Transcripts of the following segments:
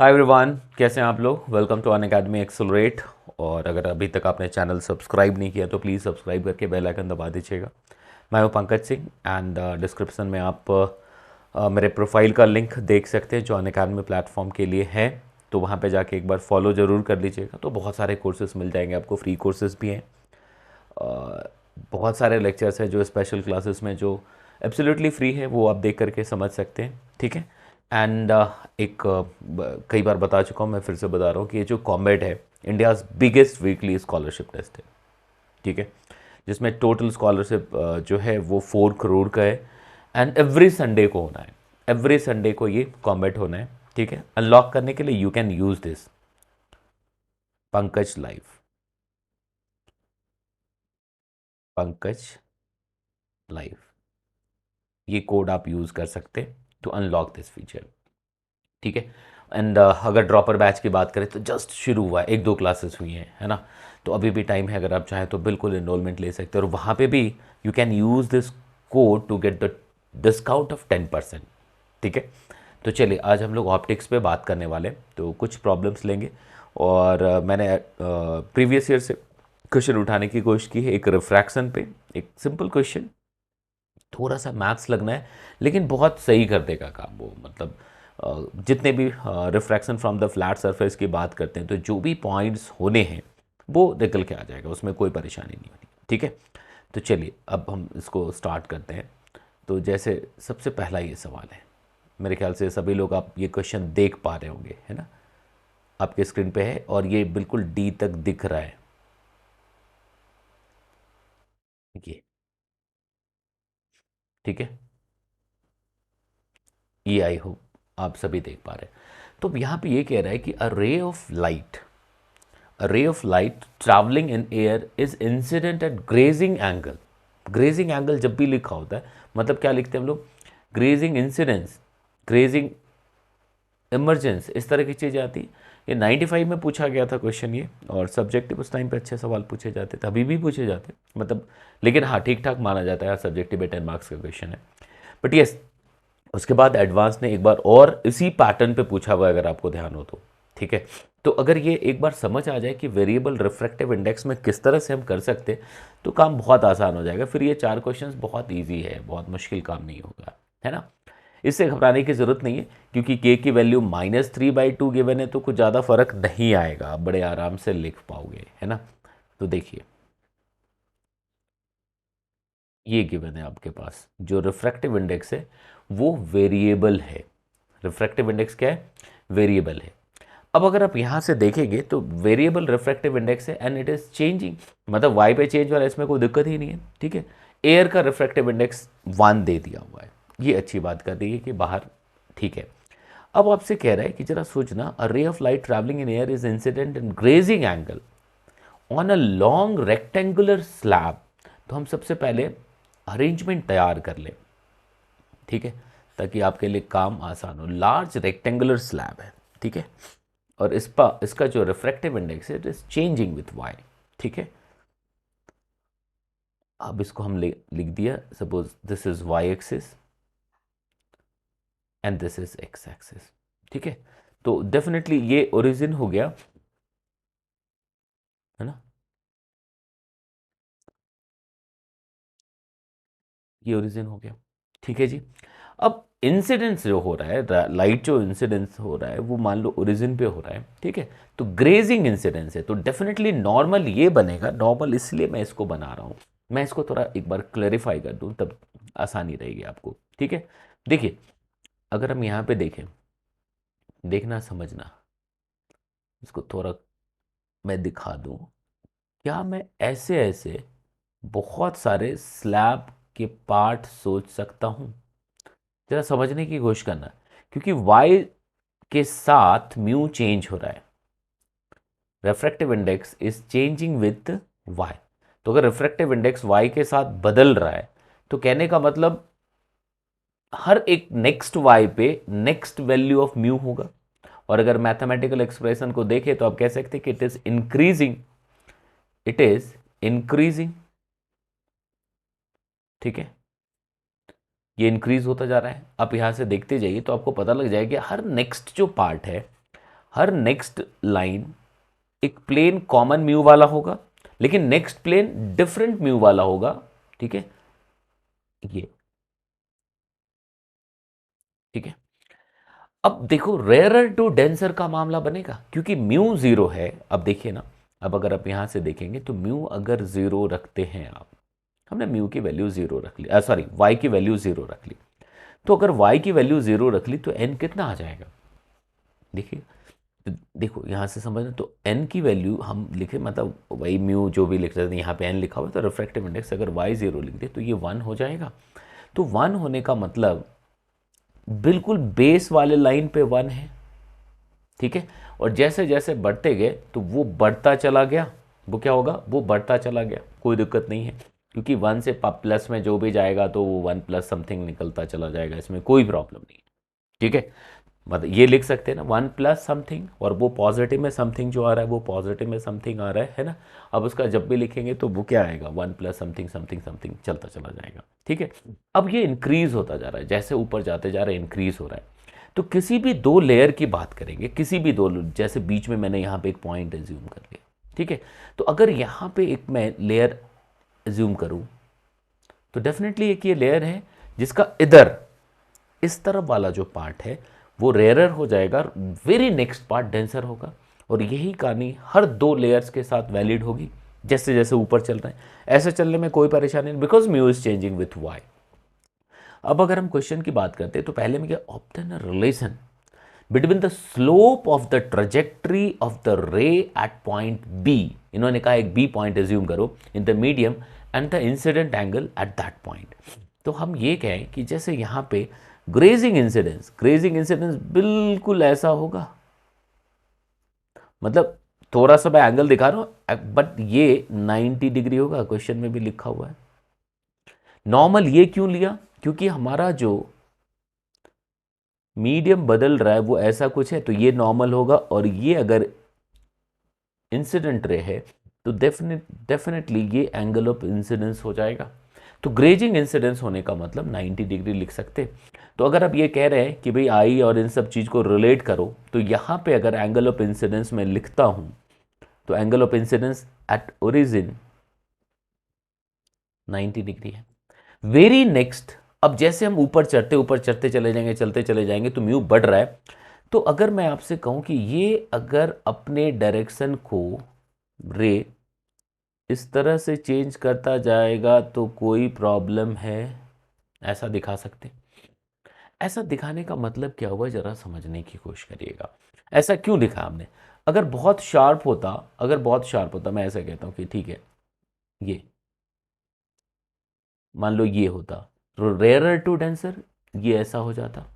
Hi everyone, कैसे हैं आप लोग। Welcome to Unacademy accelerate. और अगर अभी तक आपने चैनल सब्सक्राइब नहीं किया तो प्लीज़ सब्सक्राइब करके बेल आइकन दबा दीजिएगा। मैं हूं पंकज सिंह एंड डिस्क्रिप्शन में आप मेरे प्रोफाइल का लिंक देख सकते हैं जो अनअकैडमी प्लेटफॉर्म के लिए है। तो वहां पे जाके एक बार फॉलो ज़रूर कर लीजिएगा। तो बहुत सारे कोर्सेज मिल जाएंगे आपको, फ्री कोर्सेज भी हैं। बहुत सारे लेक्चर्स हैं जो स्पेशल क्लासेस में जो एब्सोल्युटली फ्री है, वो आप देख करके समझ सकते हैं। ठीक है। एंड कई बार बता चुका हूँ, मैं फिर से बता रहा हूँ कि ये जो कॉम्बेट है India's biggest weekly scholarship test है। ठीक है। जिसमें टोटल स्कॉलरशिप जो है वो 4 करोड़ का है। एंड एवरी संडे को होना है, एवरी संडे को ये कॉम्बेट होना है। ठीक है। अनलॉक करने के लिए you can use this Pankaj live, Pankaj live, ये कोड आप यूज़ कर सकते हैं टू अनलॉक दिस फीचर। ठीक है। एंड अगर ड्रॉपर बैच की बात करें तो जस्ट शुरू हुआ है, 1-2 क्लासेस हुई हैं, है ना। तो अभी भी टाइम है, अगर आप चाहें तो बिल्कुल इनरोलमेंट ले सकते हैं। और वहाँ पे भी you can use this code to get the discount of 10%। ठीक है। तो चलिए आज हम लोग ऑप्टिक्स पे बात करने वाले हैं, तो कुछ प्रॉब्लम्स लेंगे। और मैंने प्रीवियस ईयर से क्वेश्चन उठाने की कोशिश की है। एक रिफ्रैक्शन पे एक सिंपल क्वेश्चन, थोड़ा सा मैथ्स लगना है लेकिन बहुत सही कर देगा काम वो। मतलब जितने भी refraction from the flat surface की बात करते हैं तो जो भी पॉइंट्स होने हैं वो निकल के आ जाएगा, उसमें कोई परेशानी नहीं होनी। ठीक है। तो चलिए अब हम इसको स्टार्ट करते हैं। तो जैसे सबसे पहला ये सवाल है, मेरे ख्याल से सभी लोग आप ये क्वेश्चन देख पा रहे होंगे, है ना। आपके स्क्रीन पे है और ये बिल्कुल डी तक दिख रहा है। ये ठीक है। ये आई होप आप सभी देख पा रहे हैं। तो यहाँ पे ये कह रहा है कि a ray of light, a ray of light traveling in air is incident at grazing angle। Grazing angle जब भी लिखा होता है मतलब क्या लिखते हैं हम लोग, ग्रेजिंग इंसिडेंस, ग्रेजिंग इमरजेंस, इस तरह की चीज़ें आती। ये 95 में पूछा गया था क्वेश्चन ये। और सब्जेक्टिव उस टाइम पे अच्छे सवाल पूछे जाते थे, अभी भी पूछे जाते मतलब। लेकिन हाँ, ठीक ठाक माना जाता है, सब्जेक्टिव 10 मार्क्स का क्वेश्चन है। बट यस, उसके बाद एडवांस ने एक बार और इसी पैटर्न पे पूछा हुआ है, अगर आपको ध्यान हो तो। ठीक है। तो अगर ये एक बार समझ आ जाए कि वेरिएबल रिफ्रैक्टिव इंडेक्स में किस तरह से हम कर सकते हैं तो काम बहुत आसान हो जाएगा। फिर ये 4 क्वेश्चंस बहुत इजी है, बहुत मुश्किल काम नहीं होगा, है ना। इससे घबराने की ज़रूरत नहीं है क्योंकि के की वैल्यू -3/2 गिवन है, तो कुछ ज़्यादा फर्क नहीं आएगा, आप बड़े आराम से लिख पाओगे, है ना। तो देखिए ये गिवन है आपके पास, जो रिफ्रैक्टिव इंडेक्स है वो वेरिएबल है। रिफ्रैक्टिव इंडेक्स क्या है, वेरिएबल है। अब अगर आप यहां से देखेंगे तो वेरिएबल रिफ्रैक्टिव इंडेक्स है एंड इट इज चेंजिंग, मतलब वाई पे चेंज हो रहा है, इसमें कोई दिक्कत ही नहीं है। ठीक है। एयर का रिफ्रैक्टिव इंडेक्स 1 दे दिया हुआ है, ये अच्छी बात कर रही है कि बाहर। ठीक है। अब आपसे कह रहा है कि जरा सोचना, a ray of light travelling in air is incident in grazing angle on a long rectangular slab. तो हम सबसे पहले अरेंजमेंट तैयार कर लें। ठीक है। ताकि आपके लिए काम आसान हो। लार्ज रेक्टेंगुलर स्लैब है। ठीक है। और इसका जो रिफ्रैक्टिव इंडेक्स है it is changing with Y. ठीक है। अब इसको हम लिख दिया, suppose this is Y axis and this is X axis. ठीक है। तो डेफिनेटली ये ओरिजिन हो गया, है ना। ये ओरिजिन हो गया। ठीक है जी। अब इंसिडेंस जो हो रहा है, लाइट जो इंसिडेंस हो रहा है वो मान लो ओरिजिन पे हो रहा है। ठीक है। तो ग्रेजिंग इंसिडेंस है तो डेफिनेटली नॉर्मल ये बनेगा। नॉर्मल इसलिए मैं इसको बना रहा हूं, मैं इसको थोड़ा एक बार क्लैरिफाई कर दूं तब आसानी रहेगी आपको। ठीक है। देखिए अगर हम यहां पे देखें, देखना समझना, इसको थोड़ा मैं दिखा दूं। क्या मैं ऐसे ऐसे बहुत सारे स्लैब के पार्ट सोच सकता हूं? जरा समझने की कोशिश करना, क्योंकि y के साथ म्यू चेंज हो रहा है। Refractive index is changing with y। तो अगर रिफ्रैक्टिव इंडेक्स y के साथ बदल रहा है तो कहने का मतलब हर एक नेक्स्ट y पे नेक्स्ट वैल्यू ऑफ म्यू होगा। और अगर मैथमेटिकल एक्सप्रेशन को देखें तो आप कह सकते हैं कि it is increasing, it is increasing. ठीक है। ये इंक्रीज होता जा रहा है। आप यहां से देखते जाइए तो आपको पता लग जाएगा कि हर नेक्स्ट जो पार्ट है हर नेक्स्ट लाइन एक प्लेन कॉमन म्यू वाला होगा, लेकिन नेक्स्ट प्लेन डिफरेंट म्यू वाला होगा, ठीक है, ये, ठीक है। अब देखो रेयरर टू डेंसर का मामला बनेगा, क्योंकि म्यू जीरो है। अब देखिए ना, अब अगर आप यहां से देखेंगे तो म्यू अगर जीरो रखते हैं आप, हमने म्यू की वैल्यू जीरो रख ली, सॉरी वाई की वैल्यू जीरो रख ली, तो अगर वाई की वैल्यू जीरो रख ली तो एन कितना आ जाएगा, देखिए, तो देखो यहां से समझना, तो एन की वैल्यू हम लिखे, मतलब वही म्यू जो भी लिख रहे थे, यहाँ पे एन लिखा हुआ है, तो रिफ्रैक्टिव इंडेक्स अगर वाई जीरो लिख दे तो ये वन हो जाएगा। तो वन होने का मतलब बिल्कुल बेस वाले लाइन पे वन है, ठीक है। और जैसे जैसे बढ़ते गए तो वो बढ़ता चला गया, वो क्या होगा, वो बढ़ता चला गया, कोई दिक्कत नहीं है, क्योंकि वन से प्लस में जो भी जाएगा तो वो वन प्लस समथिंग निकलता चला जाएगा, इसमें कोई प्रॉब्लम नहीं है, ठीक है। मतलब ये लिख सकते हैं ना, वन प्लस समथिंग, और वो पॉजिटिव में समथिंग जो आ रहा है वो पॉजिटिव में समथिंग आ रहा है ना। अब उसका जब भी लिखेंगे तो वो क्या आएगा, one plus something something something चलता चला जाएगा, ठीक है। अब ये इंक्रीज होता जा रहा है, जैसे ऊपर जाते जा रहे हैं इंक्रीज हो रहा है। तो किसी भी दो लेयर की बात करेंगे, किसी भी दो, जैसे बीच में मैंने यहाँ पे एक पॉइंट एज्यूम कर लिया, ठीक है। तो अगर यहाँ पे एक मैं लेयर एज्यूम करूँ तो डेफिनेटली एक ये लेयर है जिसका इधर इस तरफ वाला जो पार्ट है वो रेयरर हो जाएगा, वेरी नेक्स्ट पार्ट डेंसर होगा। और यही कहानी हर दो लेयर्स के साथ वैलिड होगी, जैसे जैसे ऊपर चल रहे हैं ऐसे चलने में कोई परेशानी नहीं, because mu is changing with Y. अब अगर हम क्वेश्चन की बात करते हैं तो पहले में क्या, obtain a relation between the slope of the trajectory of the ray at point B, इन्होंने कहा एक बी पॉइंट एज्यूम करो in the medium and the incident angle at that point. तो हम ये कहें कि जैसे यहाँ पे ग्रेजिंग इंसिडेंस, ग्रेजिंग इंसिडेंस बिल्कुल ऐसा होगा, मतलब थोड़ा सा मैं एंगल दिखा रहा हूं बट ये 90 डिग्री होगा, क्वेश्चन में भी लिखा हुआ है। नॉर्मल ये क्यों लिया, क्योंकि हमारा जो मीडियम बदल रहा है वो ऐसा कुछ है, तो ये नॉर्मल होगा, और ये अगर इंसिडेंट रे है तो डेफिनेटली ये एंगल ऑफ इंसिडेंस हो जाएगा। तो ग्रेजिंग इंसिडेंस होने का मतलब 90 डिग्री लिख सकते। तो अगर आप ये कह रहे हैं कि भाई आई और इन सब चीज़ को रिलेट करो, तो यहाँ पे अगर एंगल ऑफ इंसिडेंस में लिखता हूँ तो angle of incidence at origin 90 degree है। वेरी नेक्स्ट, अब जैसे हम ऊपर चढ़ते चले जाएंगे, चलते चले जाएंगे तो म्यू बढ़ रहा है। तो अगर मैं आपसे कहूं कि ये अगर अपने डायरेक्शन को रे इस तरह से चेंज करता जाएगा तो कोई प्रॉब्लम है, ऐसा दिखा सकते। ऐसा दिखाने का मतलब क्या हुआ, जरा समझने की कोशिश करिएगा। ऐसा क्यों लिखा हमने, अगर बहुत शार्प होता, अगर बहुत शार्प होता, मैं ऐसा कहता हूं कि ठीक है, ये मान लो ये होता तो रेयरर टू डेंसर, ये ऐसा हो जाता,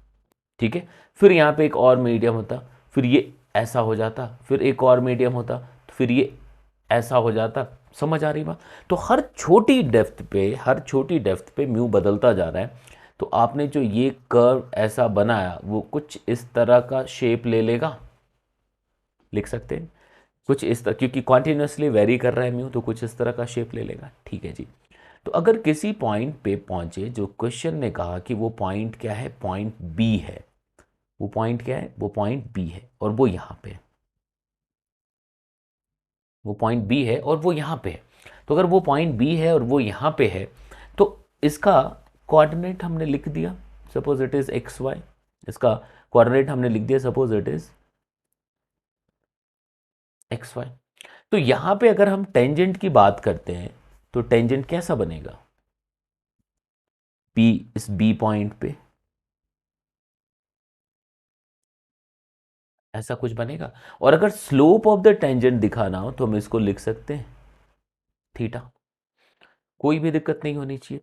ठीक है। फिर यहाँ पे एक और मीडियम होता, फिर ये ऐसा हो जाता, फिर एक और मीडियम होता, तो फिर ये ऐसा हो जाता। समझ आ रही बात। तो हर छोटी डेप्थ पे, हर छोटी डेप्थ पे म्यू बदलता जा रहा है। तो आपने जो ये कर्व ऐसा बनाया वो कुछ इस तरह का शेप ले लेगा, लिख सकते हैं कुछ इस तरह, क्योंकि कॉन्टिन्यूसली वेरी कर रहा है म्यू, तो कुछ इस तरह का शेप ले लेगा, ठीक है जी। तो अगर किसी पॉइंट पे पहुंचे, जो क्वेश्चन ने कहा कि वो पॉइंट क्या है, पॉइंट बी है, वो पॉइंट क्या है, वो पॉइंट बी है, और वो यहां पे है, वो पॉइंट बी है और वो यहां पे है। तो अगर वो पॉइंट बी है और वो यहां पे है तो इसका कोऑर्डिनेट हमने लिख दिया, suppose it is X Y, इसका कोऑर्डिनेट हमने लिख दिया, suppose it is X Y. तो यहां पे अगर हम टेंजेंट की बात करते हैं तो टेंजेंट कैसा बनेगा, पी, इस बी पॉइंट पे ऐसा कुछ बनेगा। और अगर स्लोप ऑफ द टेंजेंट दिखाना हो तो हम इसको लिख सकते हैं थीटा, कोई भी दिक्कत नहीं होनी चाहिए।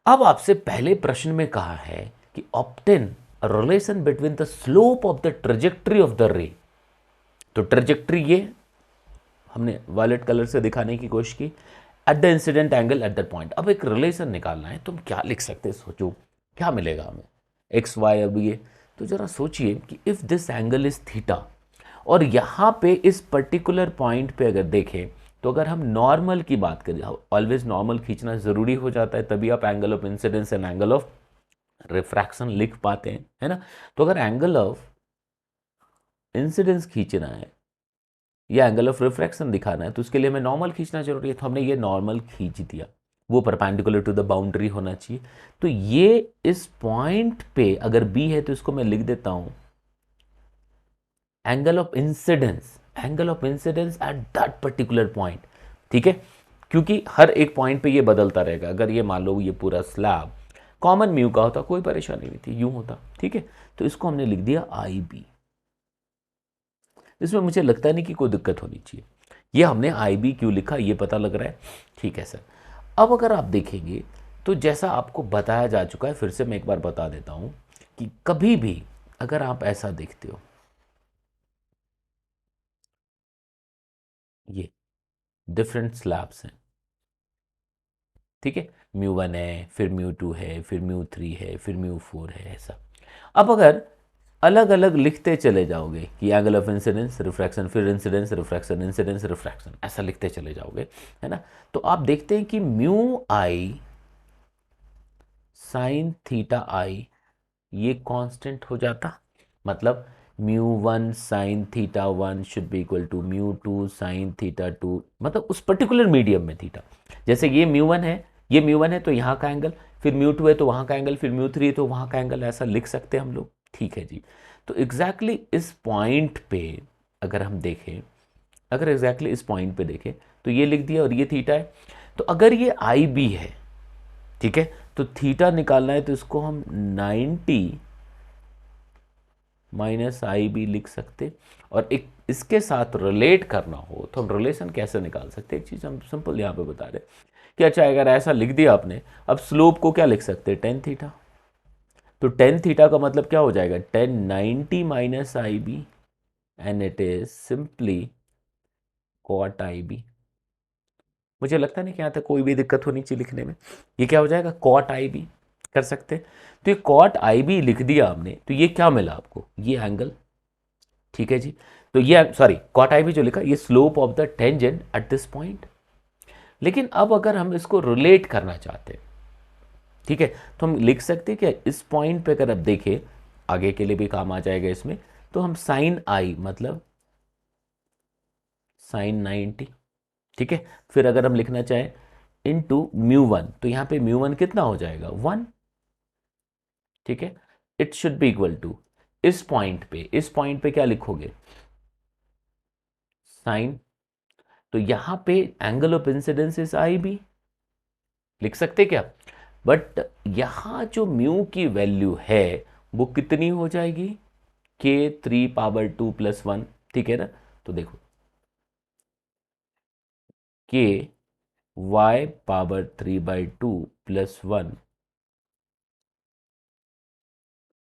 अब आपसे पहले प्रश्न में कहा है कि obtain relation between the slope of the trajectory of the रे। तो ट्रेजेक्ट्री ये हमने वायलेट कलर से दिखाने की कोशिश की, at the incident angle at the point. अब एक रिलेशन निकालना है, तुम क्या लिख सकते हैं, सोचो क्या मिलेगा हमें, एक्स वाई। अब ये तो जरा सोचिए कि if this angle is theta, और यहां पे इस पर्टिकुलर पॉइंट पे अगर देखें तो अगर हम नॉर्मल की बात करें, ऑलवेज नॉर्मल खींचना जरूरी हो जाता है, तभी आप angle of incidence and angle of refraction लिख पाते हैं, है ना। तो अगर एंगल ऑफ इंसिडेंस खींचना है या एंगल ऑफ रिफ्रैक्शन दिखाना है तो उसके लिए हमें नॉर्मल खींचना जरूरी है, तो हमने ये नॉर्मल खींच दिया, वो परपेंडिकुलर टू द बाउंड्री होना चाहिए। तो ये इस पॉइंट पे अगर बी है तो इसको मैं लिख देता हूं angle of incidence, angle of incidence at that particular point. ठीक है, क्योंकि हर एक पॉइंट पे ये बदलता रहेगा। अगर ये मान लो ये पूरा स्लैब कॉमन म्यू का होता कोई परेशानी नहीं थी, यूं होता। ठीक है, तो इसको हमने लिख दिया आई बी। इसमें मुझे लगता नहीं कि कोई दिक्कत होनी चाहिए। ये हमने आई बी क्यों लिखा ये पता लग रहा है। ठीक है सर, अब अगर आप देखेंगे तो जैसा आपको बताया जा चुका है, फिर से मैं एक बार बता देता हूं कि कभी भी अगर आप ऐसा देखते हो, ये डिफरेंट स्लैब्स हैं। ठीक है, म्यू 1 है, फिर म्यू 2 है, फिर म्यू 3 है, फिर म्यू 4 है, ऐसा। अब अगर अलग अलग लिखते चले जाओगे कि एंगल ऑफ इंसिडेंस रिफ्रैक्शन, फिर इंसिडेंस रिफ्रैक्शन, इंसिडेंस रिफ्रैक्शन, ऐसा लिखते चले जाओगे, है ना, तो आप देखते हैं कि mu I sine theta I ये कांस्टेंट हो जाता। मतलब mu 1 sine theta 1 should be equal to mu 2 sine theta 2, मतलब उस पर्टिकुलर मीडियम में थीटा। जैसे ये म्यू 1 है, ये म्यू 1 है तो यहाँ का एंगल, फिर म्यू 2 है तो वहाँ का एंगल, फिर म्यू 3 है तो वहाँ का एंगल, ऐसा लिख सकते हैं हम लोग। ठीक है जी, तो एग्जैक्टली इस पॉइंट पे अगर हम देखें, अगर एग्जैक्टली इस पॉइंट पे देखें तो ये लिख दिया और ये थीटा है। तो अगर ये आई बी है, ठीक है, तो थीटा निकालना है तो इसको हम 90 माइनस आई बी लिख सकते। और एक इसके साथ रिलेट करना हो तो हम रिलेशन कैसे निकाल सकते, एक चीज़ हम सिंपल यहाँ पे बता रहे कि अच्छा अगर ऐसा लिख दिया आपने, अब स्लोप को क्या लिख सकते हैं, टेन थीटा। तो टेन थीटा का मतलब क्या हो जाएगा, 1090 minus I B and it is simply cot I B. मुझे लगता नहीं कि यहाँ तक कोई भी दिक्कत होनी चाहिए लिखने में। ये क्या हो जाएगा, कॉट आई बी कर सकते हैं। तो ये कॉट आई बी लिख दिया आपने तो ये क्या मिला आपको, ये एंगल। ठीक है जी, तो ये सॉरी कॉट आई बी जो लिखा ये slope of the tangent at this point. लेकिन अब अगर हम इसको रिलेट करना चाहते हैं, ठीक है, तो हम लिख सकते हैं कि इस पॉइंट पे अगर आप देखें, आगे के लिए भी काम आ जाएगा इसमें, तो हम साइन आई मतलब साइन 90। ठीक है, फिर अगर हम लिखना चाहें इनटू म्यू 1 तो यहां पे म्यू 1 कितना हो जाएगा, 1। ठीक है, it should be equal to इस पॉइंट पे, इस पॉइंट पे क्या लिखोगे, साइन। तो यहां पे angle of incidence is I B लिख सकते क्या, बट यहां जो म्यू की वैल्यू है वो कितनी हो जाएगी, k3 ⁻2 + 1। ठीक है ना, तो देखो ky3/2 + 1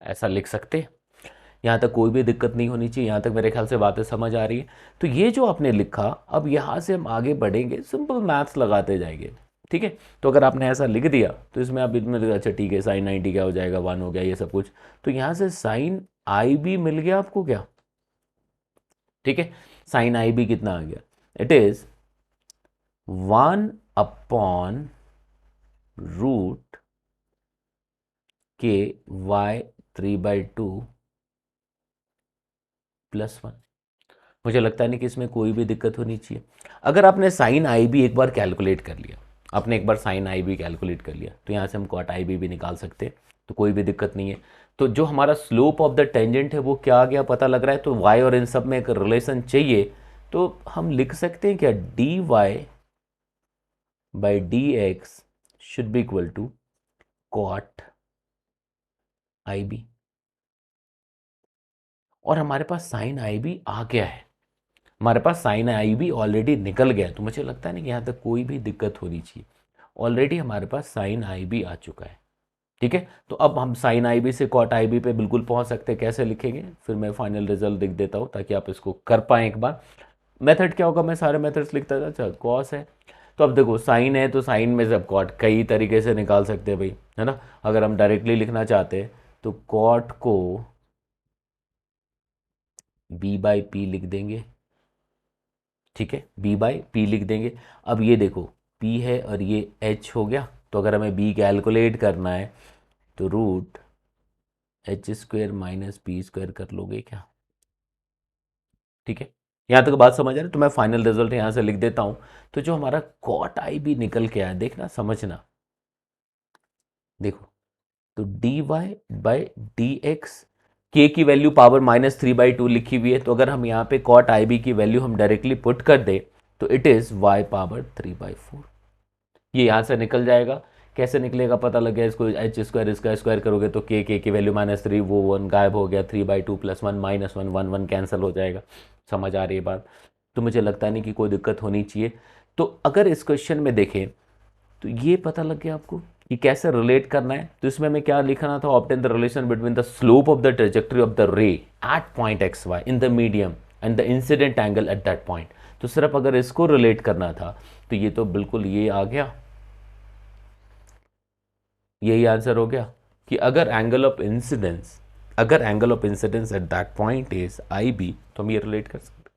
ऐसा लिख सकते हैं। यहाँ तक कोई भी दिक्कत नहीं होनी चाहिए, यहाँ तक मेरे ख्याल से बातें समझ आ रही है। तो ये जो आपने लिखा, अब यहाँ से हम आगे बढ़ेंगे, सिंपल मैथ्स लगाते जाएंगे। ठीक है, तो अगर आपने ऐसा लिख दिया तो इसमें आप इतने अच्छा ठीक है साइन 90 क्या हो जाएगा, 1 हो गया ये सब कुछ। तो यहाँ से साइन आई बी मिल गया आपको क्या। ठीक है, साइन आई बी कितना आ गया, इट इज 1/√k y3/2 + 1। मुझे लगता नहीं कि इसमें कोई भी दिक्कत होनी चाहिए। अगर आपने साइन आई बी एक बार कैलकुलेट कर लिया, आपने एक बार साइन आई बी कैलकुलेट कर लिया तो यहाँ से हम कॉट आई बी भी निकाल सकते हैं, तो कोई भी दिक्कत नहीं है। तो जो हमारा स्लोप ऑफ द टेंजेंट है वो क्या आ गया पता लग रहा है, तो वाई और इन सब में एक रिलेशन चाहिए, तो हम लिख सकते हैं क्या, D Y by D X should be equal to cot I B. और हमारे पास साइन आई बी आ गया है, हमारे पास साइन आई भी ऑलरेडी निकल गया, तो मुझे लगता है ना कि यहाँ तक कोई भी दिक्कत होनी चाहिए। ऑलरेडी हमारे पास साइन आई भी आ चुका है। ठीक है, तो अब हम साइन आई बी से कॉट आई बी पे बिल्कुल पहुंच सकते हैं। कैसे लिखेंगे, फिर मैं फाइनल रिजल्ट लिख देता हूँ ताकि आप इसको कर पाएं एक बार। मेथड क्या होगा, मैं सारे मेथड्स लिखता था। अच्छा कॉस है, तो अब देखो साइन है तो साइन में से अब कॉट कई तरीके से निकाल सकते हैं भाई, है ना। अगर हम डायरेक्टली लिखना चाहते हैं तो कॉट को b/p लिख देंगे। ठीक है, b/p लिख देंगे। अब ये देखो p है और ये h हो गया, तो अगर हमें b कैलकुलेट करना है तो √h² - p² कर लोगे क्या, ठीक है, यहाँ तक बात समझ आ रही है? तो मैं फाइनल रिजल्ट यहाँ से लिख देता हूँ। तो जो हमारा कॉट आई भी निकल के आया, देखना समझना, देखो, तो d Y by D x, के की वैल्यू पावर -3/2 लिखी हुई है, तो अगर हम यहाँ पे कॉट आई बी की वैल्यू हम डायरेक्टली पुट कर दे तो इट इज़ वाई पावर 3/4। ये यहाँ से निकल जाएगा। कैसे निकलेगा पता लग गया, इसको एच स्क्वायर इसका स्क्वायर करोगे तो के की वैल्यू -3, वो 1 गायब हो गया, 3/2 + 1 -1, 1 1 कैंसिल हो जाएगा। समझ आ रही है बात? तो मुझे लगता नहीं कि कोई दिक्कत होनी चाहिए। तो अगर इस क्वेश्चन में देखें तो ये पता लग गया आपको कि कैसे रिलेट करना है। तो इसमें हमें क्या लिखना था, obtain the relation between the slope of the trajectory of the ray at point x y in the medium and the incident angle at that point. तो सिर्फ अगर इसको रिलेट करना था तो ये तो बिल्कुल ये आ गया, यही आंसर हो गया कि अगर angle of incidence at that point is I b, तो हम ये रिलेट कर सकते।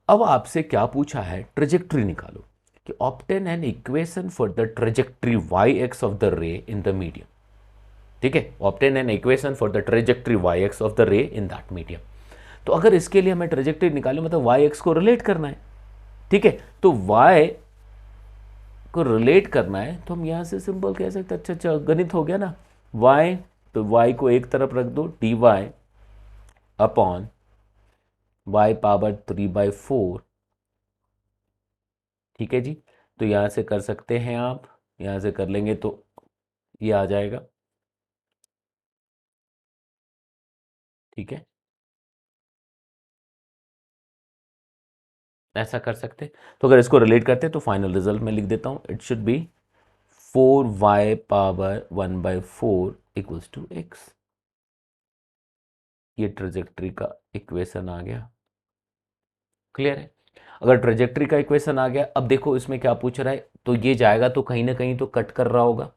अब आपसे क्या पूछा है, ट्रेजेक्टरी निकालो, कि obtain an equation for the trajectory y x of the ray in the medium. ठीक है, obtain an equation for the trajectory y x of the ray in that medium. तो अगर इसके लिए हमें ट्रेजेक्टरी निकाली, मतलब वाई एक्स को रिलेट करना है। ठीक है, तो वाई को रिलेट करना है तो हम यहां से सिंपल कह सकते हैं, अच्छा अच्छा गणित हो गया ना, y, तो y को एक तरफ रख दो, dy अपॉन y पावर 3/4। ठीक है जी, तो यहां से कर सकते हैं आप, यहां से कर लेंगे तो ये आ जाएगा। ठीक है, ऐसा कर सकते हैं। तो अगर इसको रिलेट करते हैं तो फाइनल रिजल्ट में लिख देता हूं, it should be 4y power 1/4 equals to x। ये ट्रेजेक्टरी का इक्वेशन आ गया। क्लियर है? अगर ट्रेजेक्टरी का इक्वेशन आ गया, अब देखो इसमें क्या पूछ रहा है, तो ये जाएगा तो कहीं ना कहीं तो कट कर रहा होगा।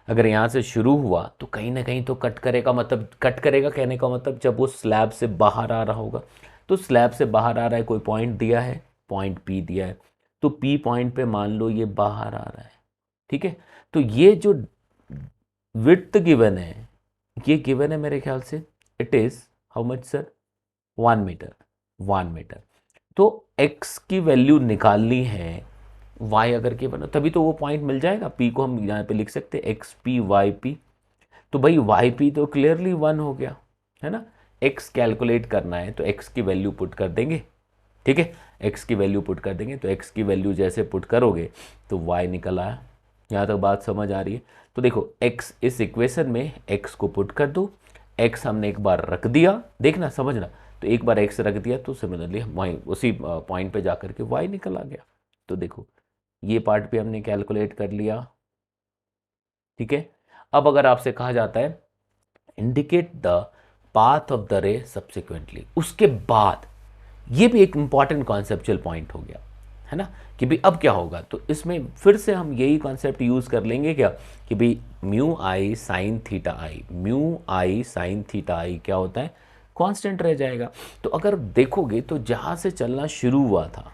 अगर यहाँ से शुरू हुआ तो कहीं ना कहीं तो कट करेगा, मतलब कट करेगा कहने का मतलब जब वो स्लैब से बाहर आ रहा होगा। तो स्लैब से बाहर आ रहा है, कोई पॉइंट दिया है, पॉइंट पी दिया है, तो पी पॉइंट पे मान लो ये बाहर आ रहा है। ठीक है, तो ये जो विड्थ गिवन है, ये गिवन है मेरे ख्याल से, it is how much sir, 1 metre, 1 metre. तो x की वैल्यू निकालनी है, y अगर के बना तभी तो वो पॉइंट मिल जाएगा। p को हम यहाँ पे लिख सकते हैं एक्स पी वाई पी। तो भाई वाई पी तो क्लियरली 1 हो गया है ना। x कैलकुलेट करना है तो x की वैल्यू पुट कर देंगे। ठीक है, x की वैल्यू पुट कर देंगे, तो x की वैल्यू जैसे पुट करोगे तो y निकल आया। यहाँ तक बात समझ आ रही है? तो देखो x इस इक्वेशन में x को पुट कर दो, x हमने एक बार रख दिया, देखना समझना, तो एक बार x रख दिया तो सिमिलरली वहीं उसी पॉइंट पे जाकर के y निकल आ गया। तो देखो ये पार्ट भी हमने कैलकुलेट कर लिया। ठीक है, अब अगर आपसे कहा जाता है indicate the path of the रे सब्सिक्वेंटली, उसके बाद, ये भी एक इंपॉर्टेंट कॉन्सेप्चुअल पॉइंट हो गया है ना, कि भाई अब क्या होगा। तो इसमें फिर से हम यही कॉन्सेप्ट यूज कर लेंगे क्या, कि भाई mu I sine theta I, mu I sine theta आई क्या होता है, कांस्टेंट रह जाएगा। तो अगर देखोगे तो जहां से चलना शुरू हुआ था,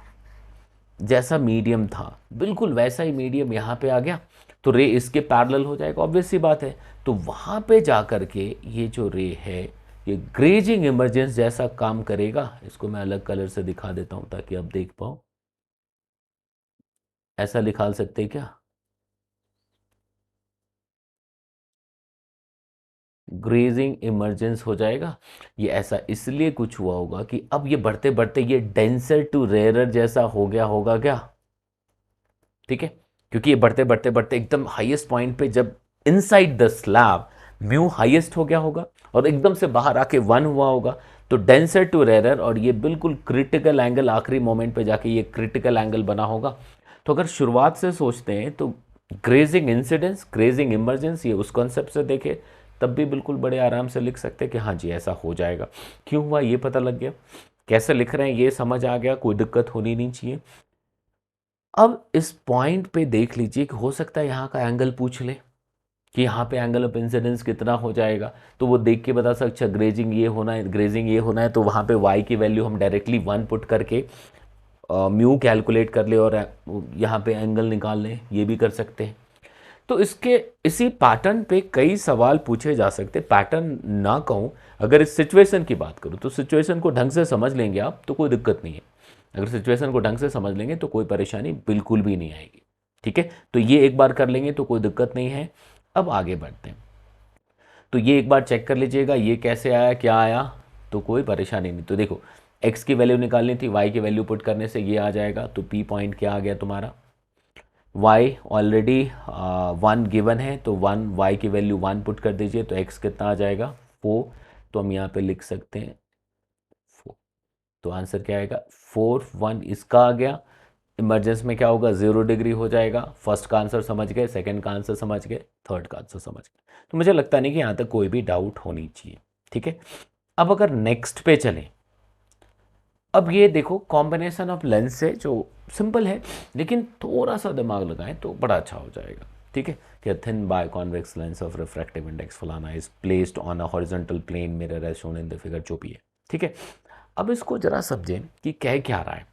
जैसा मीडियम था बिल्कुल वैसा ही मीडियम यहाँ पे आ गया, तो रे इसके पैरेलल हो जाएगा, ऑब्वियस सी बात है। तो वहाँ पे जा कर के ये जो रे है, ये ग्रेजिंग इमरजेंस जैसा काम करेगा। इसको मैं अलग कलर से दिखा देता हूँ ताकि आप देख पाओ। ऐसा निकाल सकते हैं क्या, ग्रेजिंग इमरजेंस हो जाएगा। ये ऐसा इसलिए कुछ हुआ होगा कि अब ये बढ़ते बढ़ते ये डेंसर टू रेयरर जैसा हो गया होगा क्या। ठीक है, क्योंकि ये बढ़ते बढ़ते बढ़ते एकदम हाईएस्ट पॉइंट पे जब inside the slab mu highest हो गया होगा और एकदम से बाहर आके 1 हुआ होगा, तो डेंसर टू रेरर, और ये बिल्कुल क्रिटिकल एंगल आखिरी मोमेंट पे जाके ये क्रिटिकल एंगल बना होगा। तो अगर शुरुआत से सोचते हैं तो ग्रेजिंग इंसिडेंस, ग्रेजिंग इमरजेंस, ये उस कॉन्सेप्ट से देखे तब भी बिल्कुल बड़े आराम से लिख सकते हैं कि हाँ जी ऐसा हो जाएगा। क्यों हुआ ये पता लग गया, कैसे लिख रहे हैं ये समझ आ गया, कोई दिक्कत होनी नहीं चाहिए। अब इस पॉइंट पे देख लीजिए कि हो सकता है यहाँ का एंगल पूछ ले कि यहाँ पे एंगल ऑफ इंसिडेंस कितना हो जाएगा, तो वो देख के बता सकता अच्छा ग्रेजिंग ये होना है, ग्रेजिंग ये होना है, तो वहाँ पे y की वैल्यू हम डायरेक्टली 1 पुट करके म्यू कैलकुलेट कर ले और यहाँ पे एंगल निकाल लें, ये भी कर सकते हैं। तो इसके इसी पैटर्न पे कई सवाल पूछे जा सकते। पैटर्न ना कहूँ, अगर इस सिचुएशन की बात करूँ तो सिचुएशन को ढंग से समझ लेंगे आप तो कोई दिक्कत नहीं है। अगर सिचुएशन को ढंग से समझ लेंगे तो कोई परेशानी बिल्कुल भी नहीं आएगी। ठीक है, तो ये एक बार कर लेंगे तो कोई दिक्कत नहीं है। अब आगे बढ़ते हैं। तो ये एक बार चेक कर लीजिएगा ये कैसे आया, क्या आया, तो कोई परेशानी नहीं। तो देखो x की वैल्यू निकालनी थी, y की वैल्यू पुट करने से ये आ जाएगा। तो p पॉइंट क्या आ गया तुम्हारा, y ऑलरेडी 1 गिवन है, तो 1 y की वैल्यू 1 पुट कर दीजिए तो x कितना आ जाएगा 4। तो हम यहाँ पे लिख सकते हैं 4। तो आंसर क्या आएगा 4, 1 इसका आ गया। इमरजेंस में क्या होगा 0 डिग्री हो जाएगा। फर्स्ट का आंसर समझ गए, सेकंड का आंसर समझ गए, थर्ड का आंसर समझ गए। तो मुझे लगता नहीं कि यहाँ तक कोई भी डाउट होनी चाहिए। ठीक है, अब अगर नेक्स्ट पे चलें, अब ये देखो कॉम्बिनेशन ऑफ लेंस है जो सिंपल है, लेकिन थोड़ा सा दिमाग लगाएं तो बड़ा अच्छा हो जाएगा। ठीक है, कि thin biconvex lens of refractive index फलाना is placed on a horizontal plane mirror as shown in the figure, जो भी है। ठीक है, अब इसको जरा समझें कि कह क्या रहा है।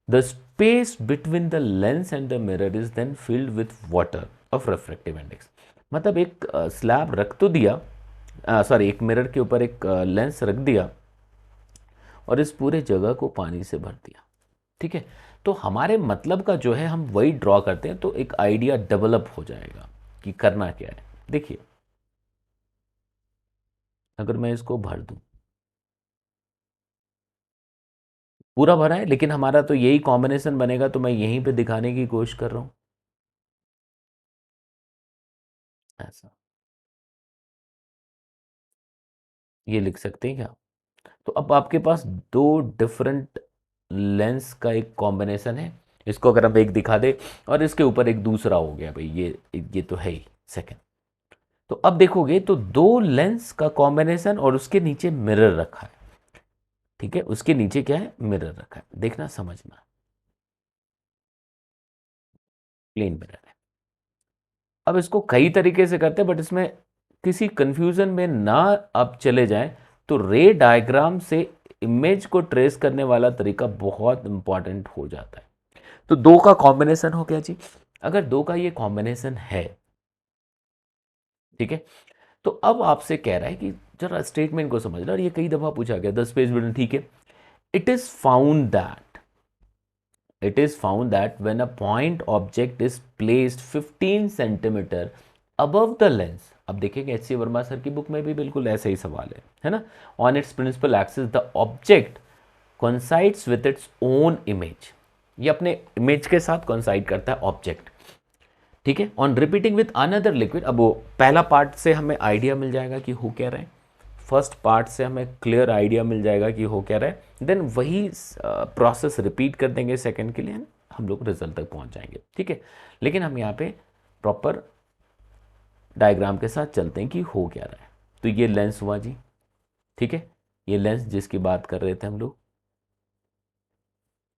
The space between the lens and the mirror is then filled with water of refractive index. मतलब एक स्लैब रख तो दिया, सॉरी एक मिरर के ऊपर एक लेंस रख दिया और इस पूरे जगह को पानी से भर दिया। ठीक है, तो हमारे मतलब का जो है हम वही ड्रॉ करते हैं तो एक आइडिया डेवलप हो जाएगा कि करना क्या है। देखिए अगर मैं इसको भर दूं, पूरा भरा है, लेकिन हमारा तो यही कॉम्बिनेशन बनेगा, तो मैं यहीं पे दिखाने की कोशिश कर रहा हूं ऐसा। ये लिख सकते हैं क्या। तो अब आपके पास दो डिफरेंट लेंस का एक कॉम्बिनेशन है। इसको अगर हम एक दिखा दे और इसके ऊपर एक दूसरा हो गया भाई, ये तो है ही सेकंड। तो अब देखोगे तो दो लेंस का कॉम्बिनेशन और उसके नीचे मिरर रखा है। ठीक है, उसके नीचे क्या है मिरर रखा है, देखना समझना, प्लेन मिरर है। अब इसको कई तरीके से करते हैं, बट इसमें किसी कंफ्यूजन में ना आप चले जाएं तो रे डायग्राम से इमेज को ट्रेस करने वाला तरीका बहुत इंपॉर्टेंट हो जाता है। तो दो का कॉम्बिनेशन हो गया जी। अगर दो का ये कॉम्बिनेशन है, ठीक है, तो अब आपसे कह रहा है कि जरा स्टेटमेंट को समझ लो, और ये कई दफा पूछा गया 10 पेज में। ठीक है, it is found that when a point object is placed 15 centimetre above the lens। अब देखेंगे एच सी वर्मा सर की बुक में भी बिल्कुल ऐसा ही सवाल है ना। On its principal axis the object coincides with its own image। ये अपने इमेज के साथ coincide करता है ऑब्जेक्ट। ठीक है, on repeating with another liquid. अब वो पहला पार्ट से हमें आइडिया मिल जाएगा कि हो क्या रहा है, फर्स्ट पार्ट से हमें क्लियर आइडिया मिल जाएगा कि हो क्या रहा है। देन वही प्रोसेस रिपीट कर देंगे सेकंड के लिए, हम लोग रिजल्ट तक पहुंच जाएंगे। ठीक है, लेकिन हम यहाँ पे प्रॉपर डायग्राम के साथ चलते हैं कि हो क्या रहा है। तो ये लेंस हुआ जी। ठीक है, ये लेंस जिसकी बात कर रहे थे हम लोग।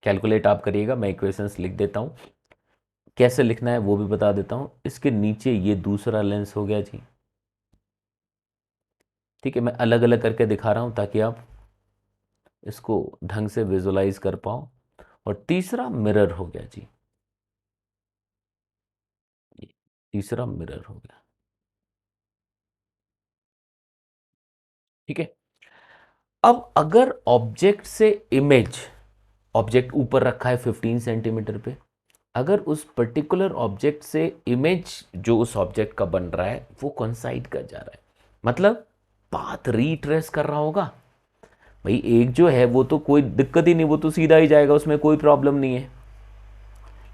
कैलकुलेट आप करिएगा, मैं इक्वेशंस लिख देता हूँ, कैसे लिखना है वो भी बता देता हूँ। इसके नीचे ये दूसरा लेंस हो गया जी। ठीक है, मैं अलग अलग करके दिखा रहा हूँ ताकि आप इसको ढंग से विजुलाइज कर पाओ। और तीसरा मिरर हो गया जी, ये तीसरा मिरर हो गया। ठीक है, अब अगर ऑब्जेक्ट से इमेज, ऑब्जेक्ट ऊपर रखा है 15 सेंटीमीटर पे, अगर उस पर्टिकुलर ऑब्जेक्ट से इमेज जो उस ऑब्जेक्ट का बन रहा है वो कोइंसाइड कर जा रहा है, मतलब पाथ रीट्रेस कर रहा होगा भाई। एक जो है वो तो कोई दिक्कत ही नहीं, वो तो सीधा ही जाएगा, उसमें कोई प्रॉब्लम नहीं है।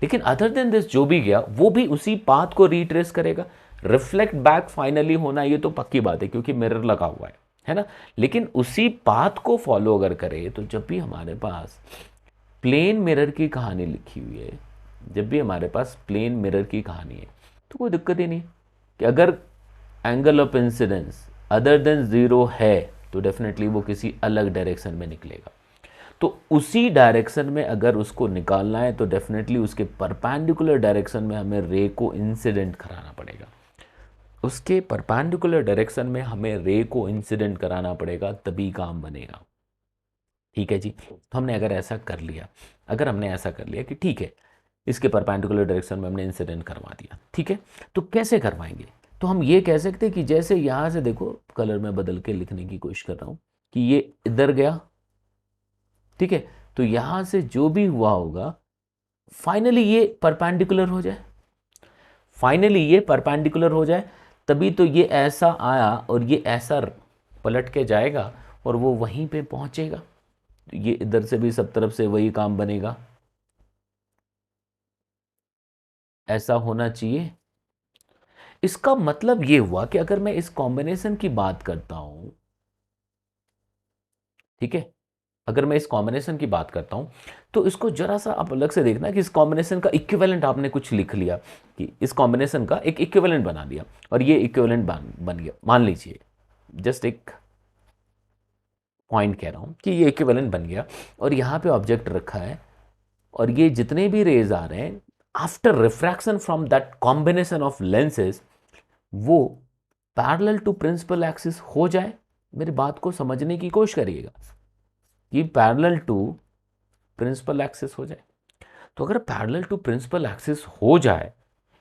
लेकिन अदर देन दिस जो भी गया वो भी उसी पाथ को रिट्रेस करेगा। रिफ्लेक्ट बैक फाइनली होना ये तो पक्की बात है क्योंकि मिरर लगा हुआ है ना। लेकिन उसी पाथ को फॉलो अगर करे तो जब भी हमारे पास प्लेन मिरर की कहानी लिखी हुई है, जब भी हमारे पास प्लेन मिरर की कहानी है तो कोई दिक्कत ही नहीं कि अगर angle of incidence other than zero है तो डेफिनेटली वो किसी अलग डायरेक्शन में निकलेगा। तो उसी डायरेक्शन में अगर उसको निकालना है तो डेफिनेटली उसके परपेंडिकुलर डायरेक्शन में हमें रे को इंसिडेंट कराना पड़ेगा। उसके परपेंडिकुलर डायरेक्शन में हमें रे को इंसिडेंट कराना पड़ेगा, तभी काम बनेगा। ठीक है जी, तो हमने अगर ऐसा कर लिया, अगर हमने ऐसा कर लिया कि ठीक है इसके परपेंडिकुलर डायरेक्शन में हमने इंसिडेंट करवा दिया। ठीक है, तो कैसे करवाएंगे? तो हम ये कह सकते हैं कि जैसे यहाँ से देखो, कलर में बदल के लिखने की कोशिश कर रहा हूँ कि ये इधर गया, ठीक है, तो यहाँ से जो भी हुआ होगा फाइनली ये परपेंडिकुलर हो जाए, फाइनली ये परपेंडिकुलर हो जाए, तभी तो ये ऐसा आया और ये ऐसा पलट के जाएगा और वो वहीं पे पहुंचेगा। तो ये इधर से भी सब तरफ से वही काम बनेगा, ऐसा होना चाहिए। इसका मतलब ये हुआ कि अगर मैं इस कॉम्बिनेशन की बात करता हूं, ठीक है, अगर मैं इस कॉम्बिनेशन की बात करता हूं तो इसको जरा सा आप अलग से देखना कि इस कॉम्बिनेशन का इक्विवेलेंट आपने कुछ लिख लिया, कि इस कॉम्बिनेशन का एक इक्विवेलेंट बना दिया और ये इक्विवेलेंट बन गया, मान लीजिए, जस्ट एक पॉइंट कह रहा हूं कि ये इक्विवेलेंट बन गया और यहां पे ऑब्जेक्ट रखा है और ये जितने भी रेज आ रहे हैं after refraction from that combination of lenses वो पैरेलल टू प्रिंसिपल एक्सिस हो जाए। मेरी बात को समझने की कोशिश करिएगा कि पैरेलल टू प्रिंसिपल एक्सिस हो जाए। तो अगर पैरेलल टू प्रिंसिपल एक्सिस हो जाए,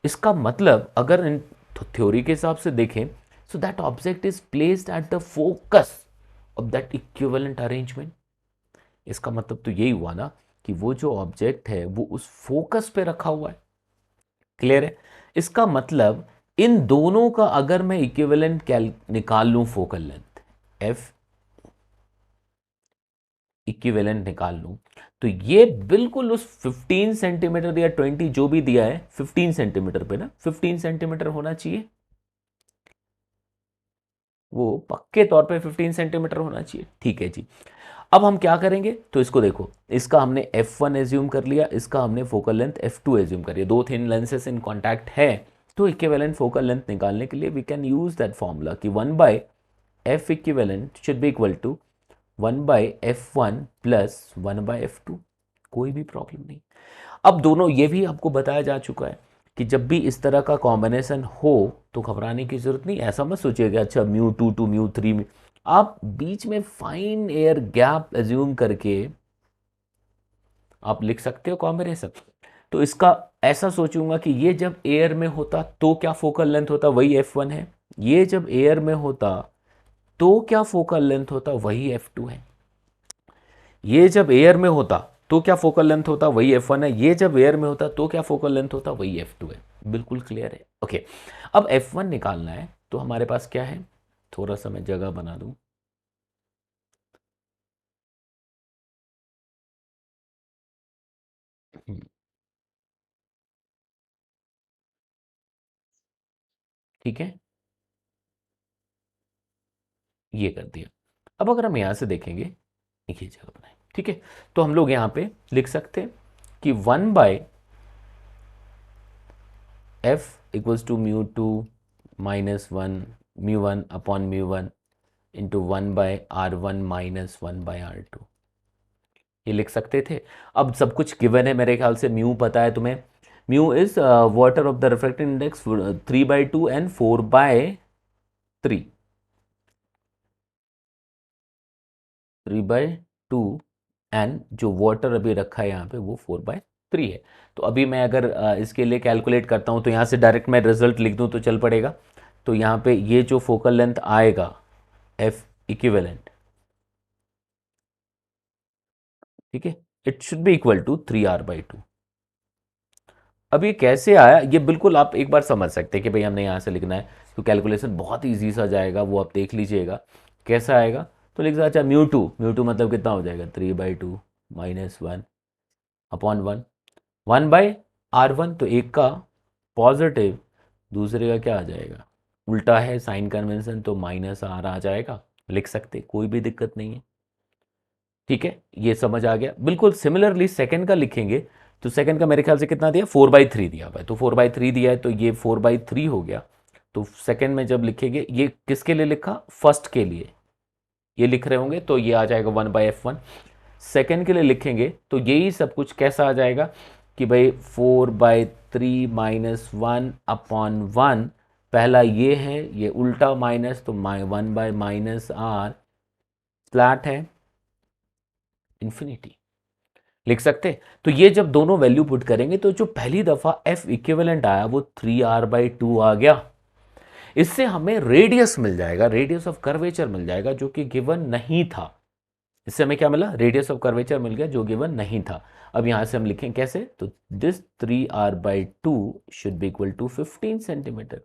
इसका मतलब अगर इन थ्योरी के हिसाब से देखें, so that object is placed at the focus of that equivalent arrangement. इसका मतलब तो यही हुआ ना कि वो जो ऑब्जेक्ट है वो उस फोकस पे रखा हुआ है। क्लियर है? इसका मतलब इन दोनों का अगर मैं इक्विवेलेंट निकाल लूं, फोकल लेंथ एफ इक्विवेलेंट निकाल लूं, तो ये बिल्कुल उस 15 सेंटीमीटर या 20 जो भी दिया है 15 सेंटीमीटर पे ना, 15 सेंटीमीटर होना चाहिए, वो पक्के तौर पे 15 सेंटीमीटर होना चाहिए। ठीक है जी, अब हम क्या करेंगे? तो इसको देखो, इसका हमने f1 एज्यूम कर लिया, इसका हमने फोकल लेंथ f2 एज्यूम कर लिया, दो थिन लेंसेस इन कांटेक्ट है, तो इक्विवेलेंट फोकल लेंथ निकालने के लिए we can use that formula कि 1 by f equivalent should be equal to 1 by f1 plus 1 by f2। कोई भी प्रॉब्लम नहीं। अब दोनों ये भी आपको बताया जा चुका है कि जब भी इस तरह का कॉम्बिनेशन हो तो घबराने की जरूरत नहीं। ऐसा मत सोचिएगा अच्छा μ2 टू μ3 में, आप बीच में फाइन एयर गैप एज्यूम करके आप लिख सकते हो कॉम्बिनेशन। तो इसका ऐसा सोचूंगा कि ये जब एयर में होता तो क्या फोकल लेंथ होता, वही f1 है। ये जब एयर में होता तो क्या फोकल लेंथ होता, वही f2 है। ये जब एयर में होता तो क्या फोकल लेंथ होता, वही f1 है। ये जब एयर में होता तो क्या फोकल लेंथ होता, वही f2 है। बिल्कुल क्लियर है? ओके, अब f1 निकालना है तो हमारे पास क्या है, थोड़ा सा मैं जगह बना दूं। ठीक है, ये कर दिया। अब अगर हम यहां से देखेंगे, एक ही जगह बनाए, ठीक है, तो हम लोग यहां पे लिख सकते हैं कि 1 by F equals to μ2 minus 1 μ1 upon μ1 into 1 by r1 minus 1 by r2, ये लिख सकते थे। अब सब कुछ गिवन है मेरे ख्याल से, म्यू पता है तुम्हें, mu is water of the refractive index 3/2 and 4/3, 3/2 and जो वाटर अभी रखा है यहाँ पे वो 4/3 है। तो अभी मैं अगर इसके लिए कैलकुलेट करता हूँ तो यहाँ से डायरेक्ट मैं रिजल्ट लिख दूँ तो चल पड़ेगा। तो यहाँ पे ये जो फोकल लेंथ आएगा एफ इक्विवेलेंट, ठीक है, it should be equal to 3r/2। अब ये कैसे आया, ये बिल्कुल आप एक बार समझ सकते हैं कि भाई हमने यहाँ से लिखना है तो कैलकुलेशन बहुत ईजी सा जाएगा, वो आप देख लीजिएगा कैसा आएगा। तो लिख सकते अच्छा म्यू टू मतलब कितना हो जाएगा, 3/2 माइनस 1 अपॉन 1, 1/r1, तो एक का पॉजिटिव, दूसरे का क्या आ जाएगा, उल्टा है साइन कन्वेंशन तो माइनस आर आ जाएगा, लिख सकते, कोई भी दिक्कत नहीं है। ठीक है, ये समझ आ गया। बिल्कुल सिमिलरली सेकंड का लिखेंगे तो सेकंड का मेरे ख्याल से कितना दिया, 4/3 दिया हुआ है, तो 4/3 दिया है तो ये 4/3 हो गया। तो सेकंड में जब लिखेंगे, ये किसके लिए लिखा, फर्स्ट के लिए ये लिख रहे होंगे तो ये आ जाएगा 1/f1। सेकंड के लिए लिखेंगे तो यही सब कुछ कैसा आ जाएगा कि भाई 4/3 माइनस 1 अपॉन 1, पहला ये है, ये उल्टा माइनस तो 1/-r फ्लैट है इन्फिनिटी। लिख सकते। तो ये जब दोनों वैल्यू पुट करेंगे तो जो पहली दफा एफ इक्विवेलेंट आया वो 3r/2 आ गया। इससे हमें रेडियस मिल जाएगा, रेडियस ऑफ कर्वेचर मिल जाएगा, जो कि गिवन नहीं था। इससे हमें क्या मिला, रेडियस ऑफ कर्वेचर मिल गया जो गिवन नहीं था। अब यहां से हम लिखें कैसे, तो this 3r/2 should be equal to 15 centimetre.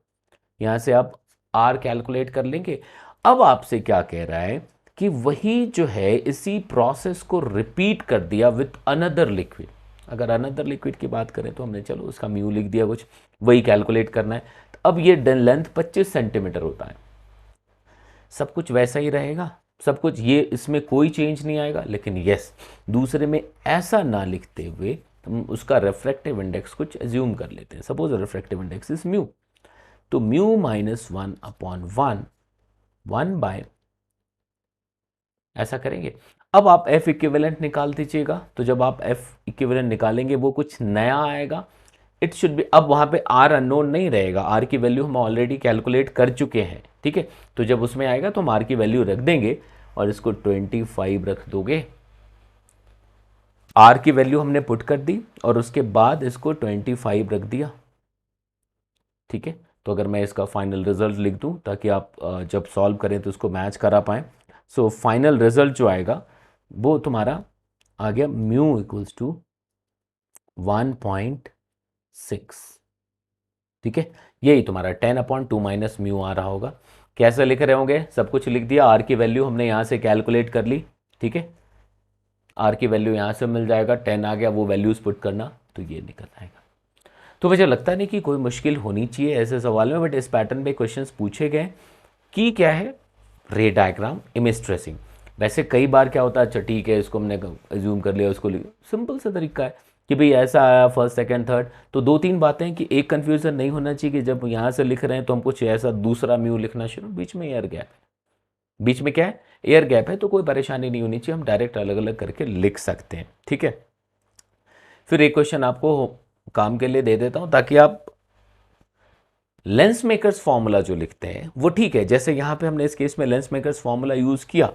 यहां से आप r कैलकुलेट कर लेंगे। अब आपसे क्या कह रहा है कि वही जो है इसी प्रोसेस को रिपीट कर दिया विथ अनदर लिक्विड। अगर अनदर लिक्विड की बात करें तो हमने चलो उसका म्यू लिख दिया, कुछ वही कैलकुलेट करना है। तो अब ये लेंथ 25 सेंटीमीटर होता है, सब कुछ वैसा ही रहेगा, सब कुछ, ये इसमें कोई चेंज नहीं आएगा। लेकिन यस, दूसरे में ऐसा ना लिखते हुए हम उसका रिफ्रैक्टिव इंडेक्स कुछ एज्यूम कर लेते हैं। Suppose refractive index is mu, तो म्यू -1/1 1 ऐसा करेंगे। अब आप एफ इक्विवेलेंट निकाल दीजिएगा, तो जब आप एफ इक्विवेलेंट निकालेंगे वो कुछ नया आएगा। इट शुड बी, अब वहां पे आर अननोन नहीं रहेगा, आर की वैल्यू हम ऑलरेडी कैलकुलेट कर चुके हैं, ठीक है। तो जब उसमें आएगा तो हम आर की वैल्यू रख देंगे और इसको 25 रख दोगे। आर की वैल्यू हमने पुट कर दी और उसके बाद इसको 25 रख दिया, ठीक है। तो अगर मैं इसका फाइनल रिजल्ट लिख दूं ताकि आप जब सॉल्व करें तो उसको मैच करा पाएँ। सो फाइनल रिजल्ट जो आएगा वो तुम्हारा आ गया म्यू इक्वल्स टू 1.6, ठीक है। यही तुम्हारा 10/2 माइनस म्यू आ रहा होगा। कैसे लिख रहे होंगे, सब कुछ लिख दिया, आर की वैल्यू हमने यहाँ से कैलकुलेट कर ली, ठीक है। आर की वैल्यू यहाँ से मिल जाएगा, 10 आ गया, वो वैल्यूज पुट करना, तो ये निकल आएगा। तो मुझे लगता नहीं कि कोई मुश्किल होनी चाहिए ऐसे सवाल में, बट इस पैटर्न पे क्वेश्चंस पूछे गए कि क्या है, रे डायग्राम, इमेज ट्रेसिंग। वैसे कई बार क्या होता है, अच्छा ठीक है इसको हमने एज्यूम कर लिया, उसको सिंपल सा तरीका है कि भाई ऐसा आया फर्स्ट सेकंड थर्ड। तो दो तीन बातें हैं कि एक कन्फ्यूजन नहीं होना चाहिए कि जब यहाँ से लिख रहे हैं तो हम कुछ ऐसा दूसरा म्यू लिखना शुरू, बीच में एयर गैप है, बीच में क्या है, एयर गैप है, तो कोई परेशानी नहीं होनी चाहिए, हम डायरेक्ट अलग अलग करके लिख सकते हैं, ठीक है। फिर एक क्वेश्चन आपको काम के लिए दे देता हूं ताकि आप लेंस मेकर्स फॉर्मूला जो लिखते हैं वो ठीक है, जैसे यहां पे हमने इस केस में लेंस मेकर्स फॉर्मूला यूज किया,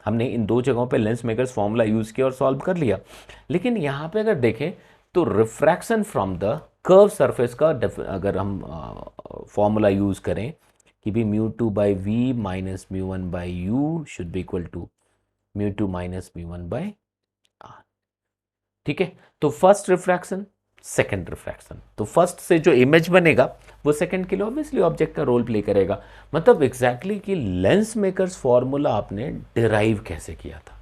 हमने इन दो जगहों पे लेंस मेकर्स फॉर्मूला यूज किया और सॉल्व कर लिया। लेकिन यहां पे अगर देखें तो refraction from the curve surface का अगर हम फॉर्मूला यूज करें कि भी μ2/v माइनस μ1/u should be equal to μ2 minus μ1/r, ठीक है। तो फर्स्ट रिफ्रैक्शन, सेकंड रिफ्रैक्शन, तो फर्स्ट से जो इमेज बनेगा वो सेकंड के लिए ऑब्वियसली ऑब्जेक्ट का रोल प्ले करेगा। मतलब एग्जैक्टली कि लेंस मेकर्स फॉर्मूला आपने डिराइव कैसे किया था,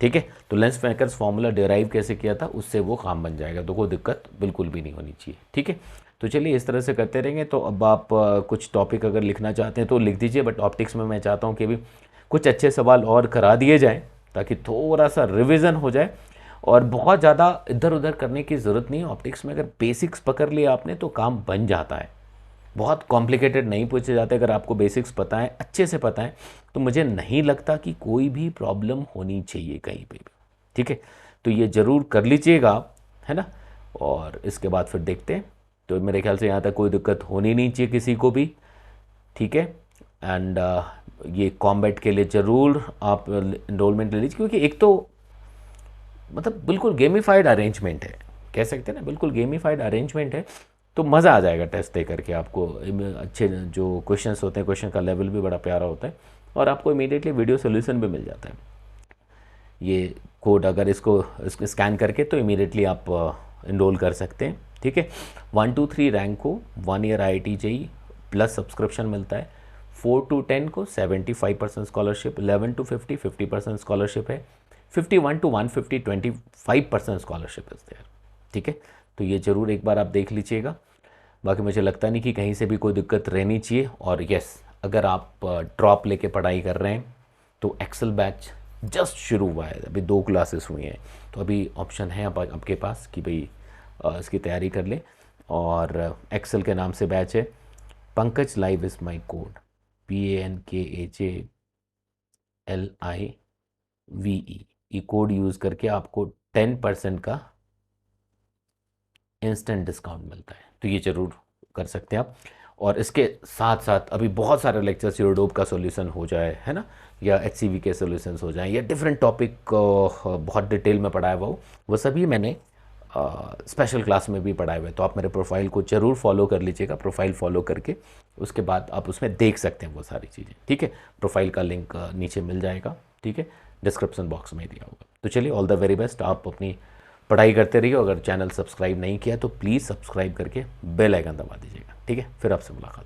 ठीक है। तो लेंस मेकर्स फॉर्मूला डिराइव कैसे किया था उससे वो काम बन जाएगा, तो कोई दिक्कत बिल्कुल भी नहीं होनी चाहिए, ठीक है। तो चलिए इस तरह से करते रहेंगे। तो अब आप कुछ टॉपिक अगर लिखना चाहते हैं तो लिख दीजिए, बट ऑप्टिक्स में मैं चाहता हूँ कि भी कुछ अच्छे सवाल और करा दिए जाएँ ताकि थोड़ा सा रिविज़न हो जाए, और बहुत ज़्यादा इधर उधर करने की ज़रूरत नहीं है। ऑप्टिक्स में अगर बेसिक्स पकड़ लिया आपने तो काम बन जाता है, बहुत कॉम्प्लिकेटेड नहीं पूछे जाते। अगर आपको बेसिक्स पता है, अच्छे से पता है, तो मुझे नहीं लगता कि कोई भी प्रॉब्लम होनी चाहिए कहीं पे भी, ठीक है। तो ये ज़रूर कर लीजिएगा आप, है ना। और इसके बाद फिर देखते हैं। तो मेरे ख्याल से यहाँ तक कोई दिक्कत होनी नहीं चाहिए किसी को भी, ठीक है। एंड ये कॉम्बैट के लिए ज़रूर आप इनरोलमेंट ले लीजिए, क्योंकि एक तो मतलब बिल्कुल गेमिफाइड अरेंजमेंट है, कह सकते हैं ना, बिल्कुल गेमिफाइड अरेंजमेंट है। तो मज़ा आ जाएगा टेस्ट दे करके आपको। अच्छे जो क्वेश्चंस होते हैं, क्वेश्चन का लेवल भी बड़ा प्यारा होता है और आपको इमीडिएटली वीडियो सोल्यूशन भी मिल जाता है। ये कोड अगर इसको स्कैन करके तो इमीडिएटली आप इनरोल कर सकते हैं, ठीक है। 1 to 3 रैंक को 1 year IIT JEE plus subscription मिलता है। 4 to 10 को 75% स्कॉलरशिप, 11 to 50 50% स्कॉलरशिप है, 51 to 150 25% स्कॉलरशिप इज देयर, ठीक है। तो ये ज़रूर एक बार आप देख लीजिएगा। बाकी मुझे लगता नहीं कि कहीं से भी कोई दिक्कत रहनी चाहिए। और यस, अगर आप ड्रॉप लेके पढ़ाई कर रहे हैं तो एक्सेल बैच जस्ट शुरू हुआ है, अभी 2 क्लासेस हुई हैं, तो अभी ऑप्शन है आपके पास कि भाई इसकी तैयारी कर ले। और एक्सेल के नाम से बैच है, Pankaj live is my code, PANKAJLIVE, ये कोड यूज़ करके आपको 10% का इंस्टेंट डिस्काउंट मिलता है, तो ये ज़रूर कर सकते हैं आप। और इसके साथ साथ अभी बहुत सारे लेक्चर्स यूट्यूब का सॉल्यूशन हो जाए, है ना। या HCV के सॉल्यूशंस हो जाएं, या डिफरेंट टॉपिक बहुत डिटेल में पढ़ाया हुआ हो, वो सभी मैंने स्पेशल क्लास में भी पढ़ाए हुए हैं। तो आप मेरे प्रोफाइल को ज़रूर फॉलो कर लीजिएगा। प्रोफाइल फॉलो करके उसके बाद आप उसमें देख सकते हैं वो सारी चीज़ें, ठीक है। प्रोफाइल का लिंक नीचे मिल जाएगा, ठीक है, डिस्क्रिप्शन बॉक्स में दिया होगा। तो चलिए, ऑल द वेरी बेस्ट। आप अपनी पढ़ाई करते रहिए। अगर चैनल सब्सक्राइब नहीं किया तो प्लीज़ सब्सक्राइब करके बेल आइकन दबा दीजिएगा, ठीक है। फिर आपसे मुलाकात।